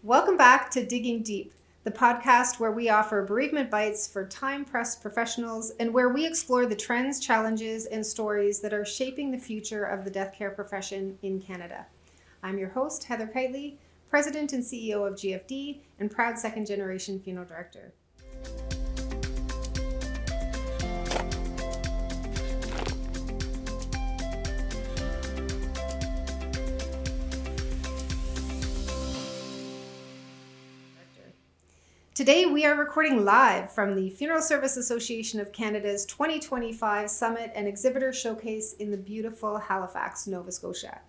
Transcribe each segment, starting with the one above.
Welcome back to Digging Deep, the podcast where we offer bereavement bites for time-pressed professionals and where we explore the trends, challenges, and stories that are shaping the future of the death care profession in Canada. I'm your host, Heather Kiteley, President and CEO of GFD and proud second-generation funeral director. Today, we are recording live from the Funeral Service Association of Canada's 2025 Summit and Exhibitor Showcase in the beautiful Halifax, Nova Scotia.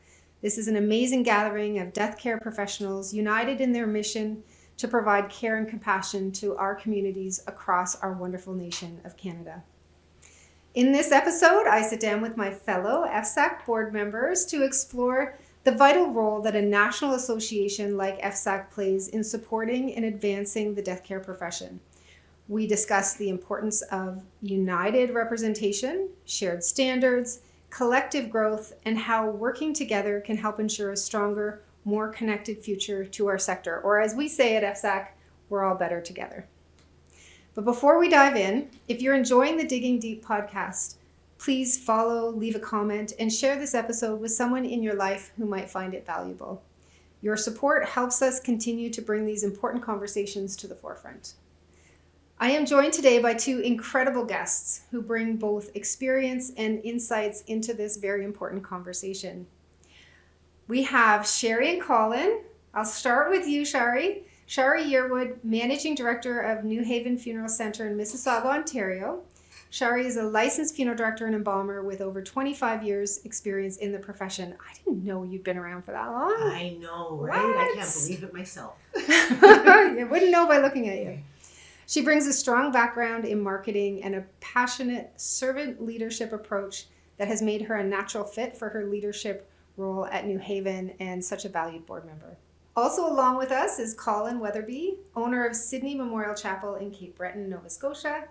This is an amazing gathering of death care professionals united in their mission to provide care and compassion to our communities across our wonderful nation of Canada. In this episode, I sit down with my fellow FSAC board members to explore the vital role that a national association like FSAC plays in supporting and advancing the death care profession. We discuss the importance of united representation, shared standards, collective growth, and how working together can help ensure a stronger, more connected future to our sector. Or as we say at FSAC, we're all better together. But before we dive in, if you're enjoying the Digging Deep podcast, please follow, leave a comment, and share this episode with someone in your life who might find it valuable. Your support helps us continue to bring these important conversations to the forefront. I am joined today by two incredible guests who bring both experience and insights into this very important conversation. We have Shari and Kollin. I'll start with you, Shari. Shari Yearwood, Managing Director of New Haven Funeral Centre in Mississauga, Ontario. Shari is a licensed funeral director and embalmer with over 25 years experience in the profession. I didn't know you'd been around for that long. I know, right? What? I can't believe it myself. You wouldn't know by looking at you. She brings a strong background in marketing and a passionate servant leadership approach that has made her a natural fit for her leadership role at New Haven and such a valued board member. Also along with us is Kollin Weatherbee, owner of Sydney Memorial Chapel in Cape Breton, Nova Scotia.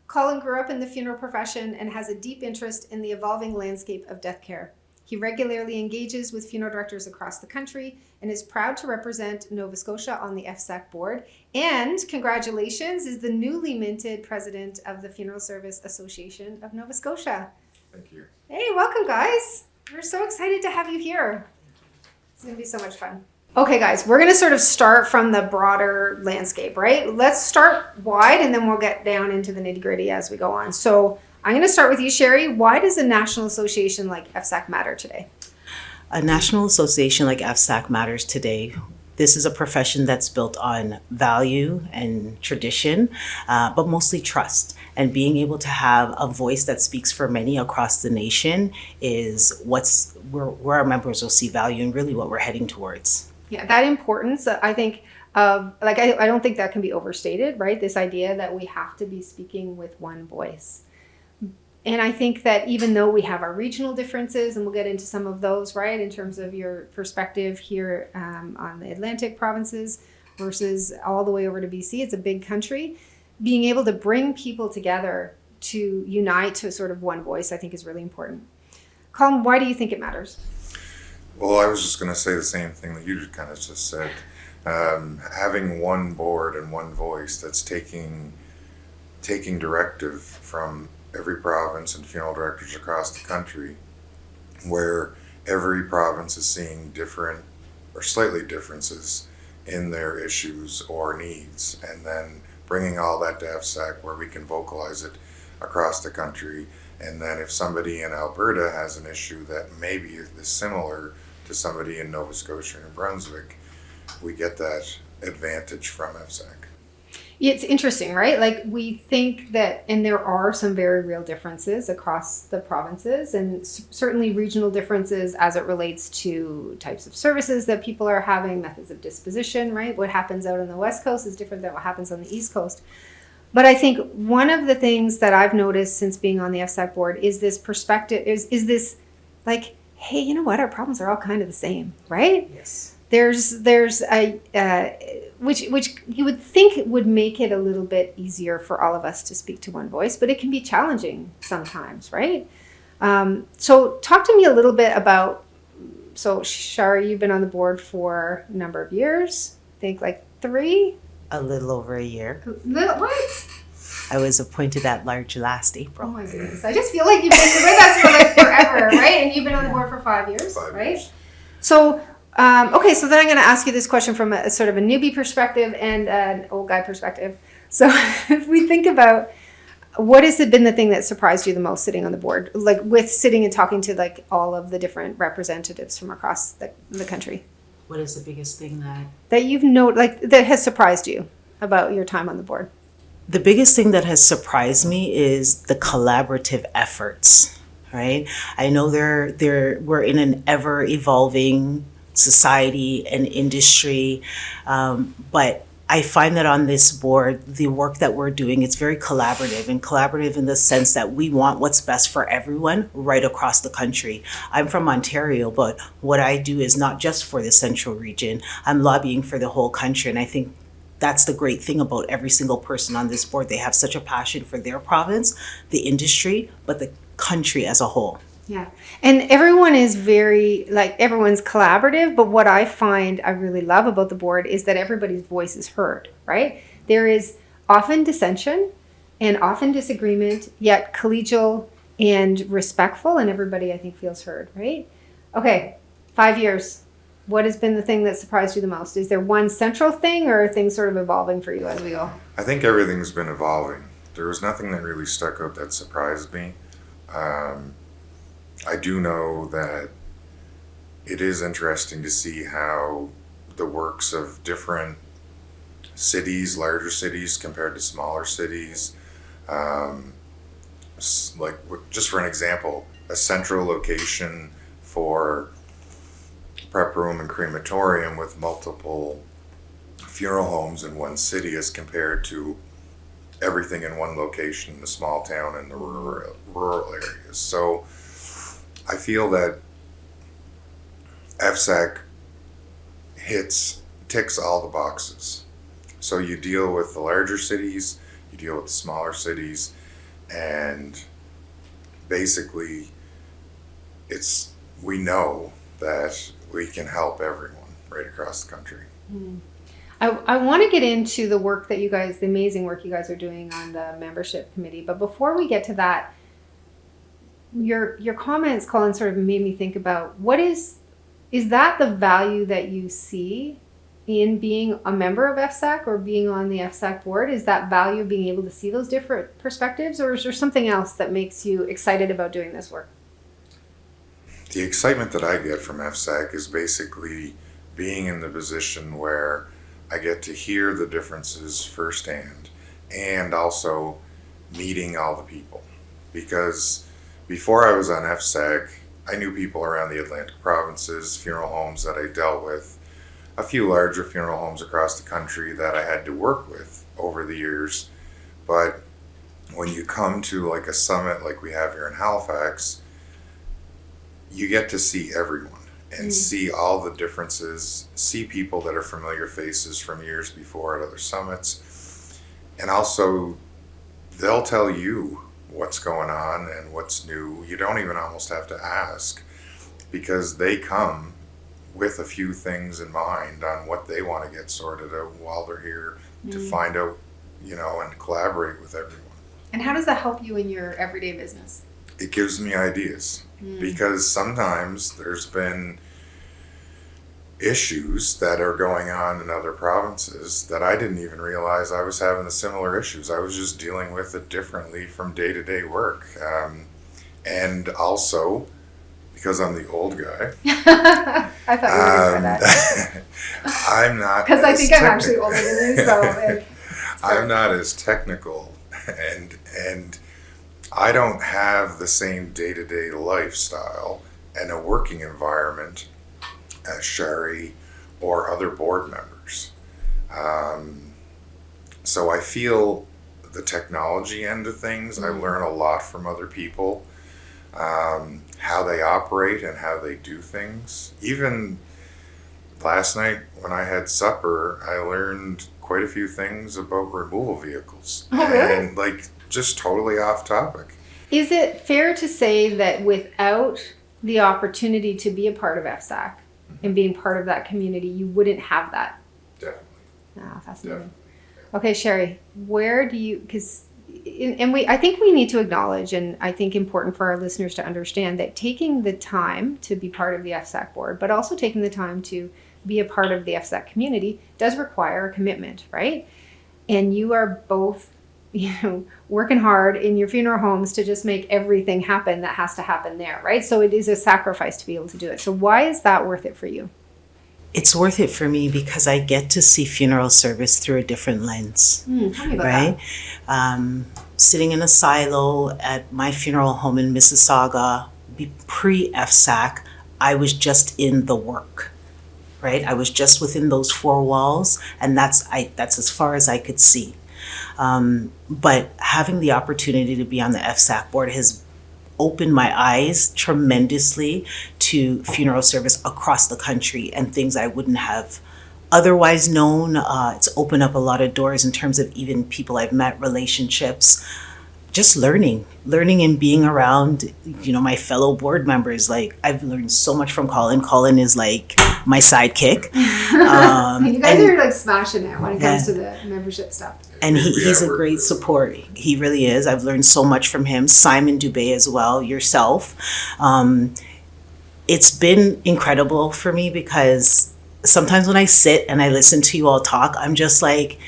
Kollin grew up in the funeral profession and has a deep interest in the evolving landscape of death care. He regularly engages with funeral directors across the country and is proud to represent Nova Scotia on the FSAC board. And congratulations, is the newly minted president of the Funeral Service Association of Nova Scotia. Thank you. Hey, welcome guys. We're so excited to have you here. It's going to be so much fun. Okay, guys, we're going to sort of start from the broader landscape, right? Let's start wide and then we'll get down into the nitty-gritty as we go on. So I'm going to start with you, Shari. Why does a national association like FSAC matter today? A national association like FSAC matters today. This is a profession that's built on value and tradition, but mostly trust. And being able to have a voice that speaks for many across the nation is where our members will see value and really what we're heading towards. Yeah, that importance, I think, I don't think that can be overstated, right? This idea that we have to be speaking with one voice. And I think that even though we have our regional differences, and we'll get into some of those, right, in terms of your perspective here on the Atlantic provinces versus all the way over to BC, it's a big country. Being able to bring people together to unite to sort of one voice, I think is really important. Kollin, why do you think it matters? Well, I was just going to say the same thing that you kind of just said. Having one board and one voice that's taking directive from every province and funeral directors across the country, where every province is seeing different or slightly differences in their issues or needs, and then bringing all that to FSAC where we can vocalize it across the country. And then if somebody in Alberta has an issue that maybe is similar to somebody in Nova Scotia or Brunswick, we get that advantage from FSAC. It's interesting, right? Like we think that, and there are some very real differences across the provinces and certainly regional differences as it relates to types of services that people are having, methods of disposition, right? What happens out on the West Coast is different than what happens on the East Coast. But I think one of the things that I've noticed since being on the FSAC board is this perspective, is this like, hey, you know what? Our problems are all kind of the same, right? Yes. There's a which you would think would make it a little bit easier for all of us to speak to one voice, but it can be challenging sometimes, right? So talk to me a little bit about, so Shari, you've been on the board for a number of years. I think like 3? A little over a year. What? I was appointed at large last Oh April. my goodness. I just feel like you've been with us for like forever, right? And you've been on the board for 5 years, 5 right? years. So, okay, so then I'm going to ask you this question from a sort of a newbie perspective and an old guy perspective. So if we think about what has been the thing that surprised you the most sitting on the board, like with sitting and talking to like all of the different representatives from across the country? What is the biggest thing That you've that has surprised you about your time on the board? The biggest thing that has surprised me is the collaborative efforts, right? I know we're in an ever evolving society and industry, but I find that on this board, the work that we're doing, it's very collaborative, and collaborative in the sense that we want what's best for everyone right across the country. I'm from Ontario, but what I do is not just for the central region. I'm lobbying for the whole country, and I think that's the great thing about every single person on this board. They have such a passion for their province, the industry, but the country as a whole. Yeah. And everyone is everyone's collaborative, but what I find I really love about the board is that everybody's voice is heard, right? There is often dissension and often disagreement, yet collegial and respectful, and everybody I think feels heard, right? Okay, 5 years. What has been the thing that surprised you the most? Is there one central thing, or are things sort of evolving for you as we go? I think everything's been evolving. There was nothing that really stuck out that surprised me. I do know that it is interesting to see how the works of different cities, larger cities compared to smaller cities, like just for an example, a central location for prep room and crematorium with multiple funeral homes in one city as compared to everything in one location in the small town and the rural areas. So I feel that FSAC ticks all the boxes. So you deal with the larger cities, you deal with the smaller cities, and basically we know that we can help everyone right across the country. I want to get into the work that the amazing work you guys are doing on the membership committee. But before we get to that, your comments, Kollin, sort of made me think about is that the value that you see in being a member of FSAC or being on the FSAC board? Is that value of being able to see those different perspectives, or is there something else that makes you excited about doing this work? The excitement that I get from FSAC is basically being in the position where I get to hear the differences firsthand and also meeting all the people. Because before I was on FSAC, I knew people around the Atlantic provinces, funeral homes that I dealt with, a few larger funeral homes across the country that I had to work with over the years. But when you come to like a summit like we have here in Halifax, you get to see everyone and see all the differences, see people that are familiar faces from years before at other summits. And also, they'll tell you what's going on and what's new. You don't even almost have to ask, because they come with a few things in mind on what they want to get sorted out while they're here to find out, and collaborate with everyone. And how does that help you in your everyday business? It gives me ideas, because sometimes there's been issues that are going on in other provinces that I didn't even realize I was having the similar issues. I was just dealing with it differently from day-to-day work. And also, because I'm the old guy. I thought you were going to say that. I'm not. Because I think I'm actually older than you, so. I'm not as technical, and I don't have the same day-to-day lifestyle and a working environment as Shari or other board members. So I feel the technology end of things, I learn a lot from other people, how they operate and how they do things. Even last night when I had supper, I learned quite a few things about removal vehicles. Oh, really? And just totally off topic. Is it fair to say that without the opportunity to be a part of FSAC and being part of that community, you wouldn't have that? Definitely. Fascinating. Okay, Shari, where do you, I think we need to acknowledge, and I think important for our listeners to understand, that taking the time to be part of the FSAC board, but also taking the time to be a part of the FSAC community does require a commitment, right? And you are both, working hard in your funeral homes to just make everything happen that has to happen there, right? So it is a sacrifice to be able to do it. So why is that worth it for you? It's worth it for me because I get to see funeral service through a different lens. Tell me about that. Sitting in a silo at my funeral home in Mississauga, pre-FSAC, I was just in the work, right? I was just within those four walls, and that's as far as I could see. But having the opportunity to be on the FSAC board has opened my eyes tremendously to funeral service across the country and things I wouldn't have otherwise known. It's opened up a lot of doors in terms of even people I've met, relationships, just learning and being around, my fellow board members. Like, I've learned so much from Kollin. Kollin is like my sidekick. You guys are like smashing it when it comes to the membership stuff. And he's a great support. He really is. I've learned so much from him. Simon Dubé as well, yourself. It's been incredible for me because sometimes when I sit and I listen to you all talk, I'm just like,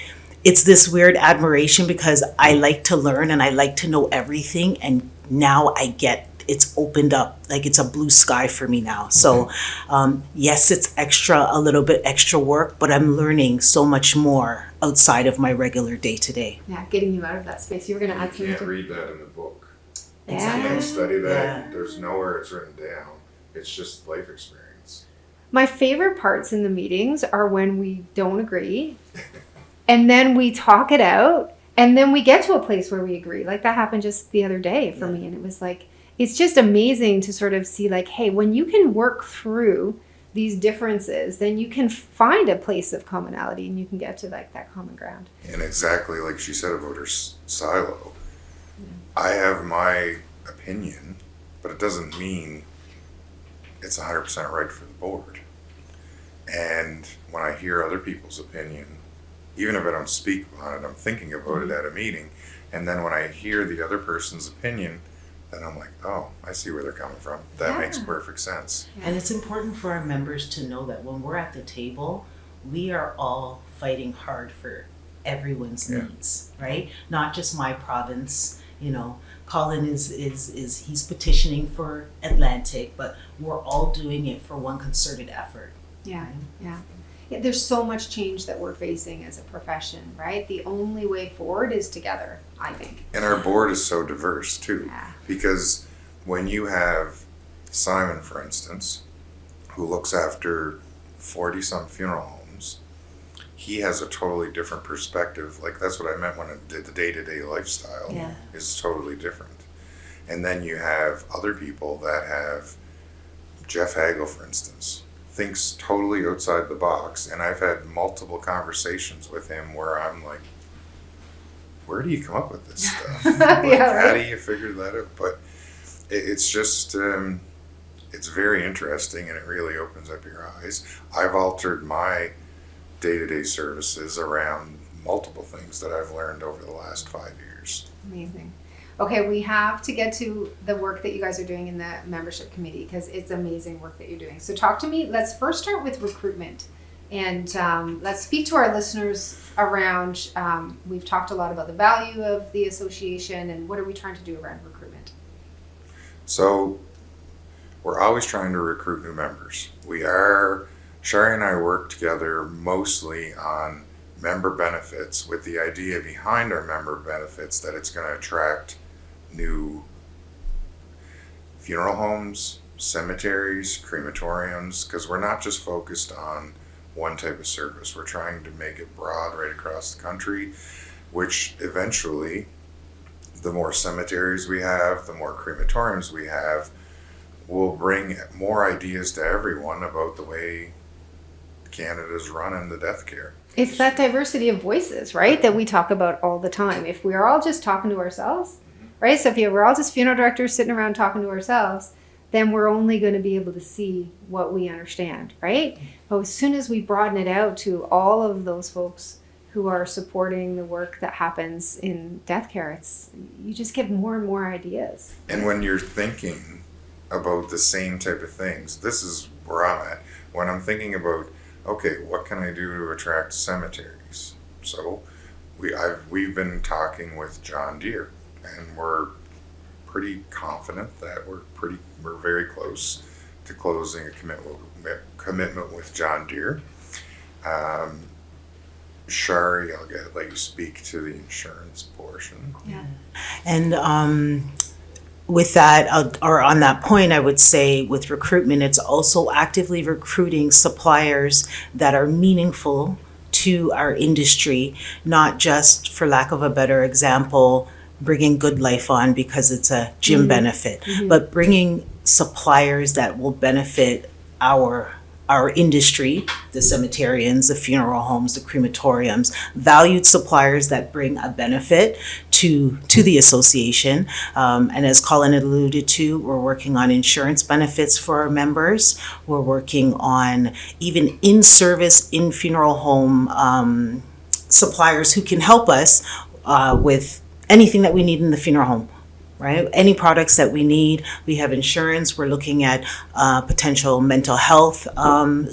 it's this weird admiration because I like to learn and I like to know everything. And now it's opened up, like it's a blue sky for me now. So yes, it's a little bit extra work, but I'm learning so much more outside of my regular day to day. Yeah, getting you out of that space. You were going to add something. You can't read that in the book. Yeah. You can't study that. There's nowhere it's written down. It's just life experience. My favorite parts in the meetings are when we don't agree and then we talk it out and then we get to a place where we agree. Like that happened just the other day for me. And it was like, it's just amazing to sort of see like, hey, when you can work through these differences, then you can find a place of commonality and you can get to like that common ground. And exactly like she said about her silo, I have my opinion, but it doesn't mean it's 100% right for the board. And when I hear other people's opinion, even if I don't speak on it, I'm thinking about it at a meeting. And then when I hear the other person's opinion, then I'm like, oh, I see where they're coming from. That makes perfect sense. And it's important for our members to know that when we're at the table, we are all fighting hard for everyone's needs, right? Not just my province. Kollin is he's petitioning for Atlantic, but we're all doing it for one concerted effort. Yeah. There's so much change that we're facing as a profession, right? The only way forward is together, I think. And our board is so diverse too, Yeah. because when you have Simon, for instance, who looks after 40-some funeral homes, he has a totally different perspective. Like that's what I meant when I did the day-to-day lifestyle is totally different. And then you have other people that have, Jeff Hagel, for instance, thinks totally outside the box. And I've had multiple conversations with him where I'm like, where do you come up with this stuff? How do you figure that out? But it's just, it's very interesting and it really opens up your eyes. I've altered my day-to-day services around multiple things that I've learned over the last 5 years. Amazing. Okay, we have to get to the work that you guys are doing in the membership committee because it's amazing work that you're doing. So talk to me. Let's first start with recruitment. And let's speak to our listeners around, we've talked a lot about the value of the association and what are we trying to do around recruitment? So we're always trying to recruit new members. Shari and I work together mostly on member benefits with the idea behind our member benefits that it's going to attract new funeral homes, cemeteries, crematoriums, because we're not just focused on one type of service. We're trying to make it broad right across the country, which eventually, the more cemeteries we have, the more crematoriums we have, will bring more ideas to everyone about the way Canada's running the death care. It's that diversity of voices, right, that we talk about all the time. If we are all just talking to ourselves, right? So if we're all just funeral directors sitting around talking to ourselves, then we're only going to be able to see what we understand, right? But as soon as we broaden it out to all of those folks who are supporting the work that happens in death care, you just get more and more ideas. And when you're thinking about the same type of things, this is where I'm at. When I'm thinking about, okay, what can I do to attract cemeteries? So we've been talking with John Deere, and we're pretty confident that we're very close to closing a commitment with John Deere. Shari, I'll let you speak to the insurance portion. Yeah. And with that, or on that point, I would say with recruitment, it's also actively recruiting suppliers that are meaningful to our industry, not just, for lack of a better example, bringing Good Life on because it's a gym benefit, but bringing suppliers that will benefit our industry, the cemeterians, the funeral homes, the crematoriums, valued suppliers that bring a benefit to the association. And as Kollin had alluded to, we're working on insurance benefits for our members. We're working on even in-service, in-funeral home suppliers who can help us with anything that we need in the funeral home. Right? Any products that we need. We have insurance. We're looking at potential mental health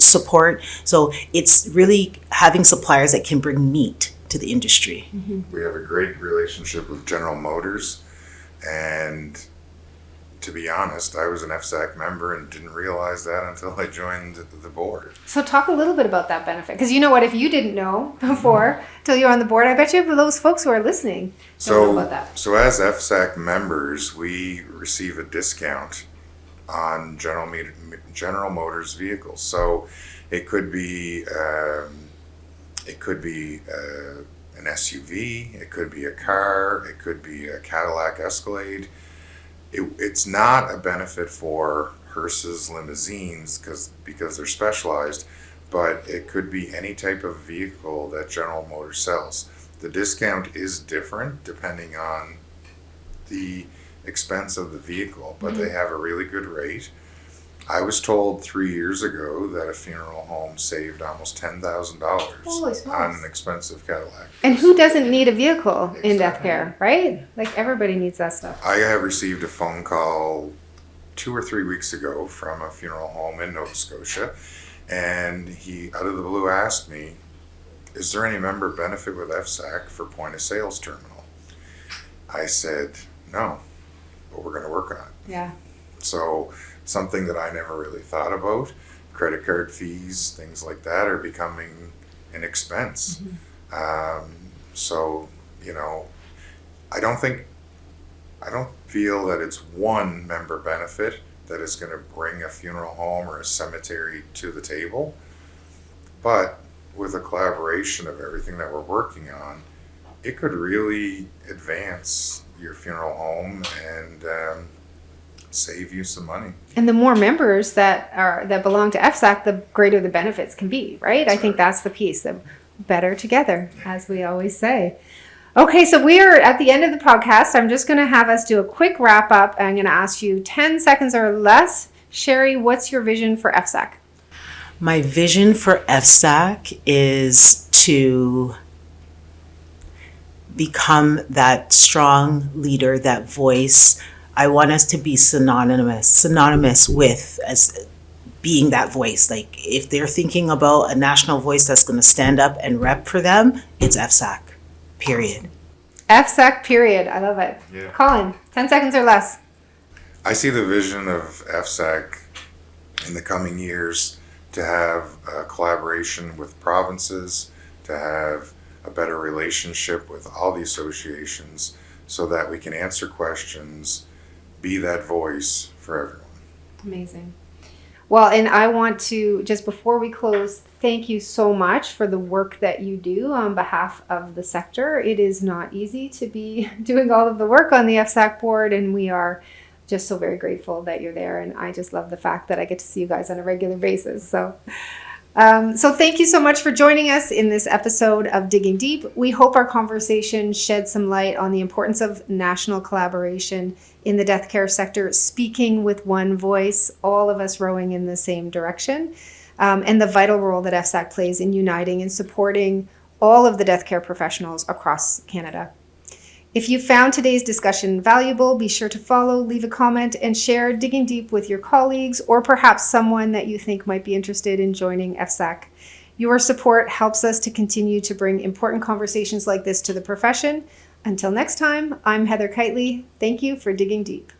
support. So it's really having suppliers that can bring meat to the industry. We have a great relationship with General Motors, and to be honest, I was an FSAC member and didn't realize that until I joined the board. So talk a little bit about that benefit, because you know what, if you didn't know before till you're on the board, I bet you those folks who are listening don't know about that. So as FSAC members, we receive a discount on General Motors vehicles. So it could be an SUV, it could be a car, it could be a Cadillac Escalade. It's not a benefit for hearses, limousines, because they're specialized, but it could be any type of vehicle that General Motors sells. The discount is different depending on the expense of the vehicle, but they have a really good rate. I was told 3 years ago that a funeral home saved almost $10,000 on an expensive Cadillac. And who doesn't need a vehicle in death care, right? Like everybody needs that stuff. I have received a phone call 2 or 3 weeks ago from a funeral home in Nova Scotia, and he, out of the blue, asked me, is there any member benefit with FSAC for point of sales terminal? I said, no, but we're going to work on it. Yeah. So something that I never really thought about, credit card fees, things like that are becoming an expense. So, I don't feel that it's one member benefit that is going to bring a funeral home or a cemetery to the table. But with a collaboration of everything that we're working on, it could really advance your funeral home and save you some money. And the more members that belong to FSAC, the greater the benefits can be, right? I think that's the piece. The better together, as we always say. Okay, so we are at the end of the podcast. I'm just going to have us do a quick wrap up. I'm going to ask you 10 seconds or less. Shari, what's your vision for FSAC? My vision for FSAC is to become that strong leader, that voice. I want us to be synonymous with as being that voice. Like if they're thinking about a national voice that's going to stand up and rep for them, it's FSAC, period. FSAC, period. I love it. Yeah. Kollin, 10 seconds or less. I see the vision of FSAC in the coming years to have a collaboration with provinces, to have a better relationship with all the associations so that we can answer questions, be that voice for everyone. Amazing. Well, and I want to, just before we close, thank you so much for the work that you do on behalf of the sector. It is not easy to be doing all of the work on the FSAC board, and we are just so very grateful that you're there. And I just love the fact that I get to see you guys on a regular basis. So So thank you so much for joining us in this episode of Digging Deep. We hope our conversation shed some light on the importance of national collaboration in the death care sector, speaking with one voice, all of us rowing in the same direction, and the vital role that FSAC plays in uniting and supporting all of the death care professionals across Canada. If you found today's discussion valuable, be sure to follow, leave a comment, and share Digging Deep with your colleagues or perhaps someone that you think might be interested in joining FSAC. Your support helps us to continue to bring important conversations like this to the profession. Until next time, I'm Heather Kiteley. Thank you for digging deep.